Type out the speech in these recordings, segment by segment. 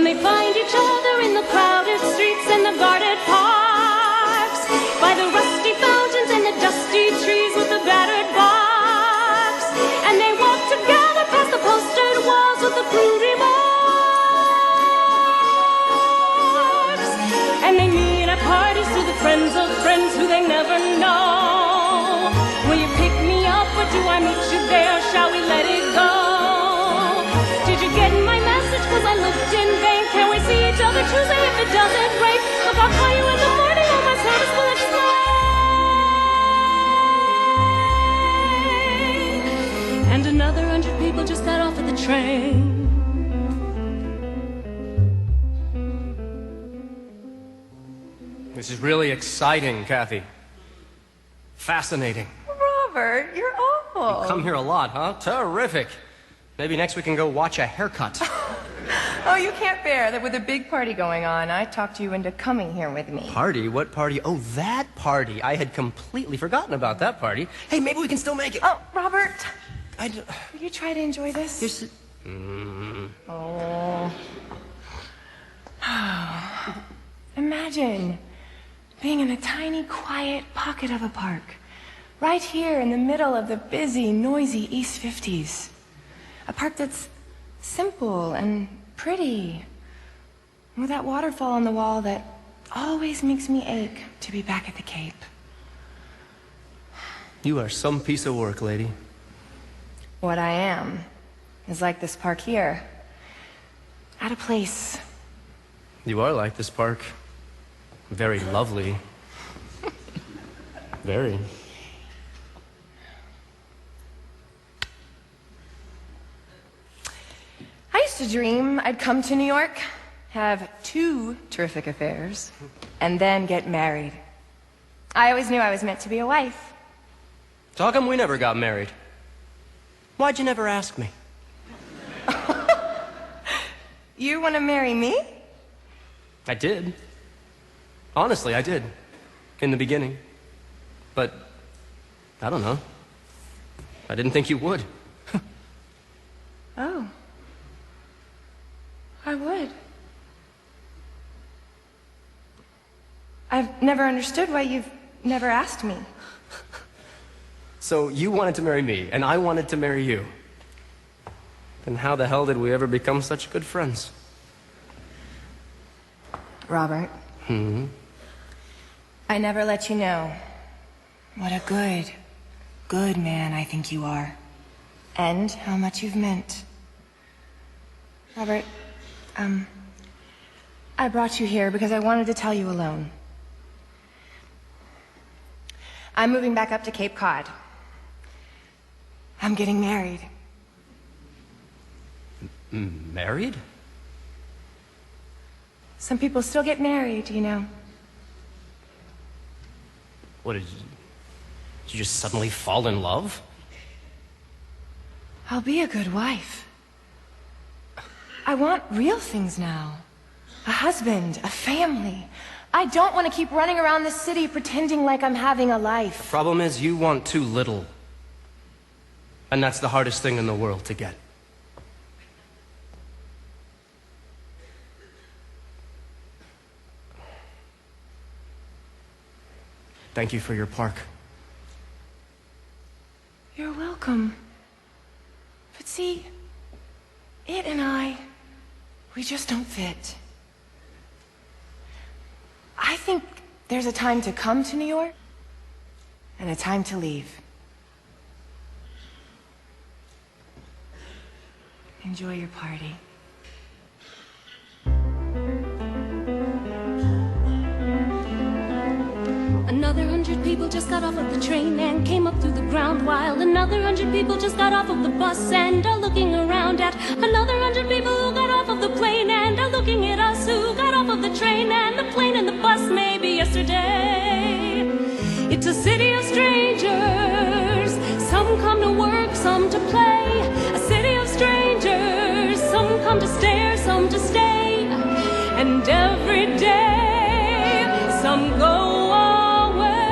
they find each other in the crowded streets and the guarded parks, by the rusty fountains and the dusty trees with the battered barks, and they walk together past the postered walls with the crude remarks, and they meet at parties through the friends of friends who they never know. Will you pick me up or do I meet you there? Shall we let it go? Did you get my message? 'Cause I looked in vain. Can we see each other Tuesday if it doesn't rain? Look, I'll call you in the morning or my service will explain. And another 100 people just got off of the train. This is really exciting, Kathy. Fascinating. Robert, you're awful. You come here a lot, huh? Terrific. Maybe next we can go watch a haircut. Oh, you can't bear that with a big party going on. I talked you into coming here with me. Party? What party? Oh, that party. I had completely forgotten about that party. Hey, maybe we can still make it. Oh, Robert. Will you try to enjoy this? Oh. Imagine being in a tiny, quiet pocket of a park, right here in the middle of the busy, noisy East 50s. A park that's simple and pretty, with that waterfall on the wall that always makes me ache to be back at the Cape. You are some piece of work, lady. What I am is like this park here, at a place. You are like this park. Very lovely. Very. I used to dream I'd come to New York, have 2 terrific affairs, and then get married. I always knew I was meant to be a wife. So how come we never got married? Why'd you never ask me? You want to marry me? I did. Honestly, I did. In the beginning. But, I don't know. I didn't think you would. Oh. I would. I've never understood why you've never asked me. So you wanted to marry me, and I wanted to marry you. Then how the hell did we ever become such good friends? Robert. I never let you know what a good man I think you are. And how much you've meant. Robert, I brought you here because I wanted to tell you alone. I'm moving back up to Cape Cod. I'm getting married. Married? Some people still get married, you know. What, did you just suddenly fall in love? I'll be a good wife. I want real things now. A husband, a family. I don't want to keep running around the city pretending like I'm having a life. The problem is you want too little. And that's the hardest thing in the world to get. Thank you for your park. You're welcome. But see, it and I, we just don't fit. I think there's a time to come to New York and a time to leave. Enjoy your party. Another 100 people just got off of the train and came up through the ground, while another 100 people just got off of the bus and are looking around at another 100 people who got off of the plane and are looking at us who got off of the train and the plane and the bus maybe yesterday. It's a city of strangers. Some come to work, some to play. A city of strangers. Some come to stare, some to stay. And every day some go away,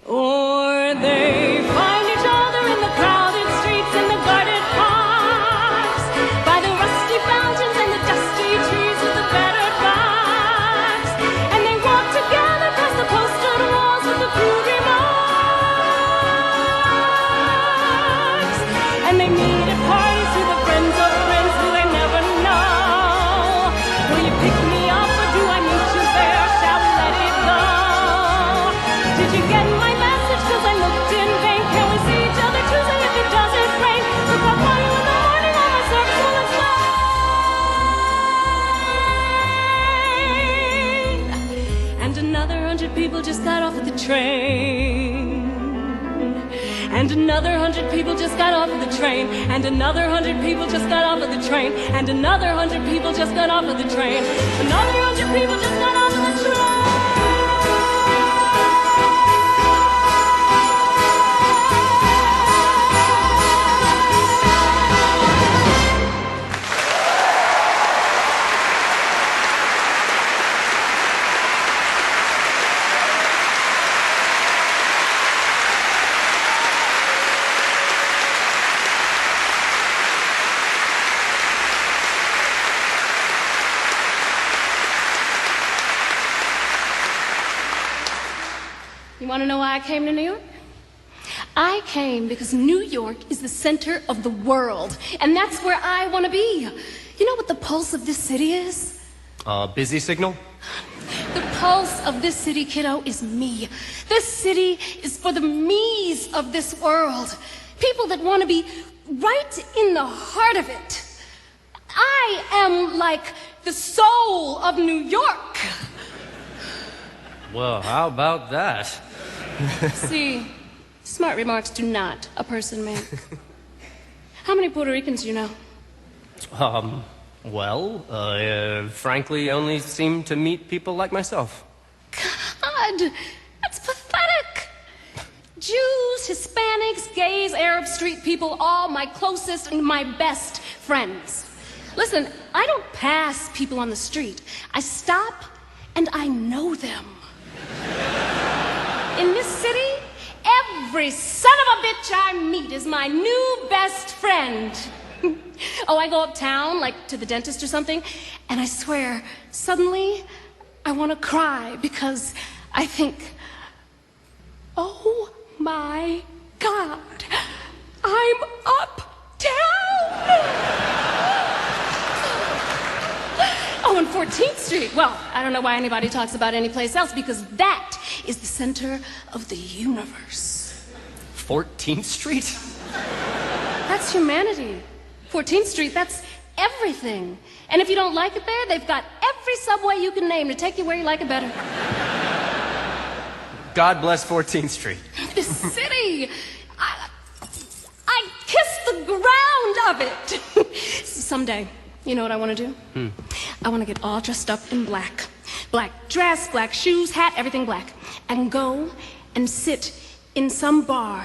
or they find each other in the crowded streets and the guarded parks, by the rusty fountains they meet at parties who the friends of friends who they never know. Will you pick me up or do I meet you there? Shall we let it go? Did you get my message? 'Cause I looked in vain. Can we see each other Tuesday if it doesn't rain? Look up on you in the morning on my search will explain. And another 100 people just got off of the train. And another 100 people just got off of the train. And another 100 people just got off of the train. And another 100 people just got off of the train. Another 100 people just got off of the train. You want to know why I came to New York? I came because New York is the center of the world, and that's where I want to be. You know what the pulse of this city is? Busy signal? The pulse of this city, kiddo, is me. This city is for the me's of this world. People that want to be right in the heart of it. I am like the soul of New York. Well, how about that? See, smart remarks do not a person make. How many Puerto Ricans do you know? Well, frankly, only seem to meet people like myself. God, that's pathetic. Jews, Hispanics, gays, Arabs, street people, all my closest and my best friends. Listen, I don't pass people on the street. I stop and I know them. In this city, every son of a bitch I meet is my new best friend. Oh, I go uptown, like to the dentist or something, and I swear, suddenly, I want to cry because I think, oh my God, I'm uptown! Oh, and 14th Street. Well, I don't know why anybody talks about any place else, because that is the center of the universe. 14th Street? That's humanity. 14th Street, that's everything. And if you don't like it there, they've got every subway you can name to take you where you like it better. God bless 14th Street. This city, I kiss the ground of it. Someday, you know what I want to do? I want to get all dressed up in black. Black dress, black shoes, hat, everything black. And go and sit in some bar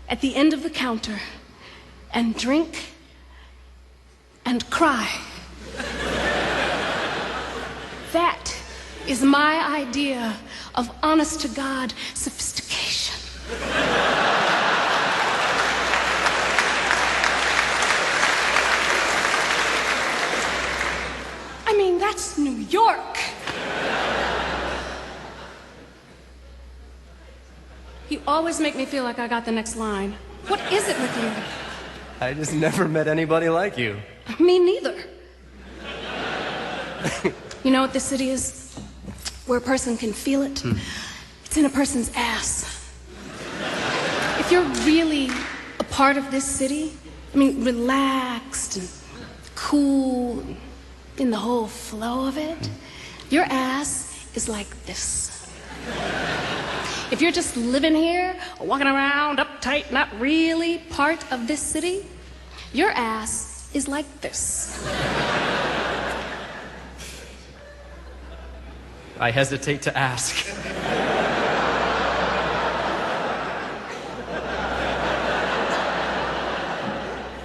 at the end of the counter and drink and cry. That is my idea of honest-to-God sophistication. I mean, that's New York. You always make me feel like I got the next line. What is it with you? I just never met anybody like you. Me neither. You know what this city is? Where a person can feel it. It's in a person's ass. If you're really a part of this city, I mean, relaxed and cool, in the whole flow of it, your ass is like this. If you're just living here, walking around uptight, not really part of this city, your ass is like this. I hesitate to ask.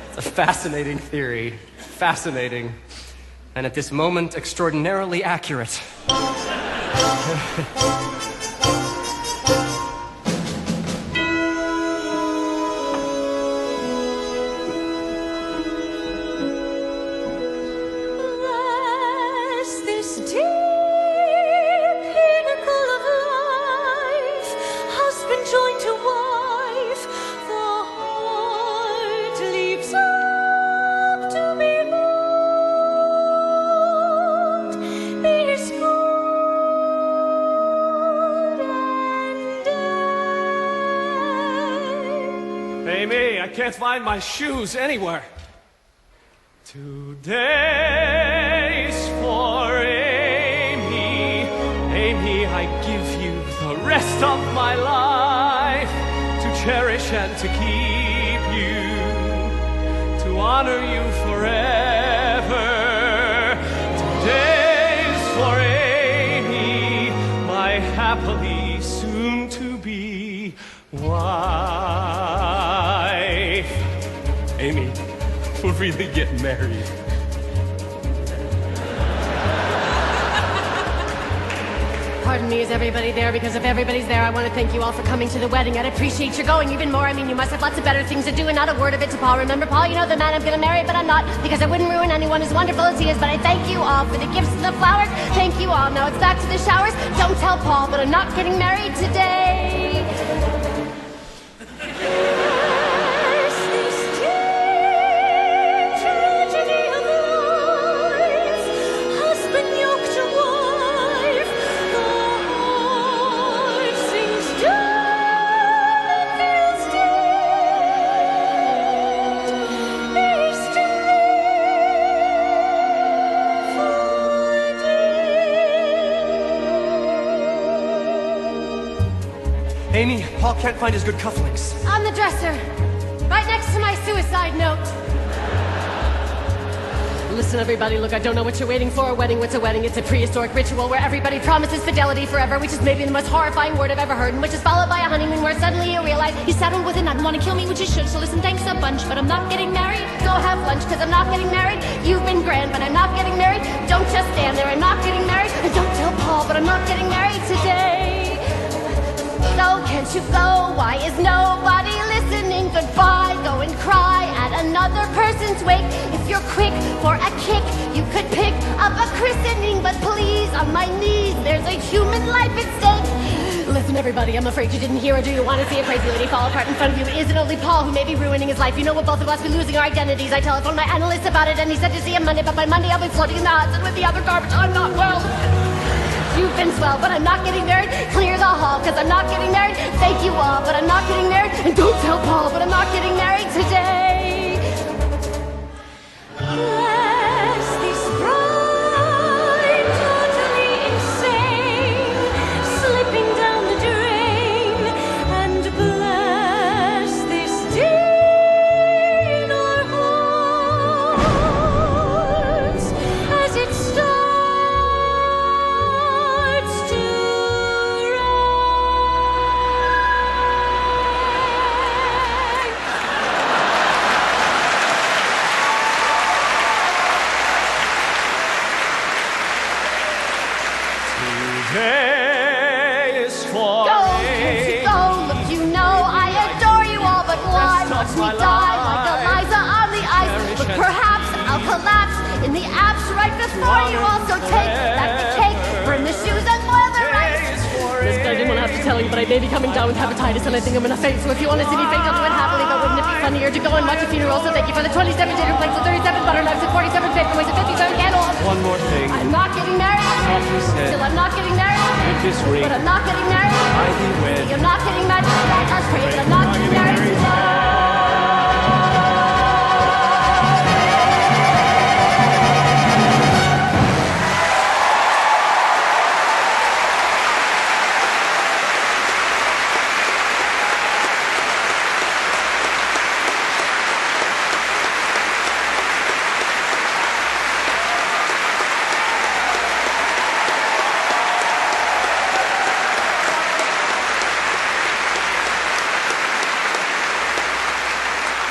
It's a fascinating theory. Fascinating. And at this moment, extraordinarily accurate. Joined to wife, the heart leaps Amy, I can't find my shoes anywhere. Today's for Amy. Amy, I give you the rest of my life to cherish and to keep you, to honor you forever. Today's for Amy, my happily soon to be wife. Amy, we'll really get married. Pardon me, is everybody there? Because if everybody's there, I want to thank you all for coming to the wedding. I'd appreciate your going even more. I mean, you must have lots of better things to do, and not a word of it to Paul. Remember, Paul, you know the man I'm gonna marry, but I'm not, because I wouldn't ruin anyone as wonderful as he is. But I thank you all for the gifts and the flowers. Thank you all. Now it's back to the showers. Don't tell Paul, but I'm not getting married today. Amy, Paul can't find his good cufflinks. On the dresser, right next to my suicide note. Listen, everybody, look, I don't know what you're waiting for. A wedding, what's a wedding? It's a prehistoric ritual where everybody promises fidelity forever, which is maybe the most horrifying word I've ever heard, and which is followed by a honeymoon where suddenly you realize you settled with it and want to kill me, which you should. So listen, thanks a bunch, but I'm not getting married. Go have lunch, because I'm not getting married. You've been grand, but I'm not getting married. Don't just stand there, I'm not getting married. And don't tell Paul, but I'm not getting married today. So can't you go? Why is nobody listening? Goodbye, go and cry at another person's wake. If you're quick for a kick, you could pick up a christening. But please, on my knees, there's a human life at stake. Listen, everybody, I'm afraid you didn't hear, or do you want to see a crazy lady fall apart in front of you? It isn't only Paul who may be ruining his life. You know what, both of us, we're losing our identities. I telephoned my analyst about it, and he said to see him Monday, but by Monday I'll be floating in the Hudson with the other garbage. I'm not well. You've been swell, but I'm not getting married. Clear the hall, because I'm not getting married. Thank you all, but I'm not getting married. And don't tell Paul, but I'm not getting married today. Bless this bride, totally insane, slipping down the drain. And bless this day in our hearts as it starts. Collapse in the apse right before you. Also take back the cake, burn the shoes and boil the rice. Listen, I didn't want to have to tell you, but I may be coming down with hepatitis and I think I'm gonna faint. So if you want to see me faint, I'll do it happily. But wouldn't it be funnier to go and watch a funeral? So thank you for the 27 dinner plates, the 37 butter knives, the 47 paperweights, the 57 candles. One more thing. I'm not getting married. Softly said. Still, I'm not getting married. With this ring, But I'm not getting married. I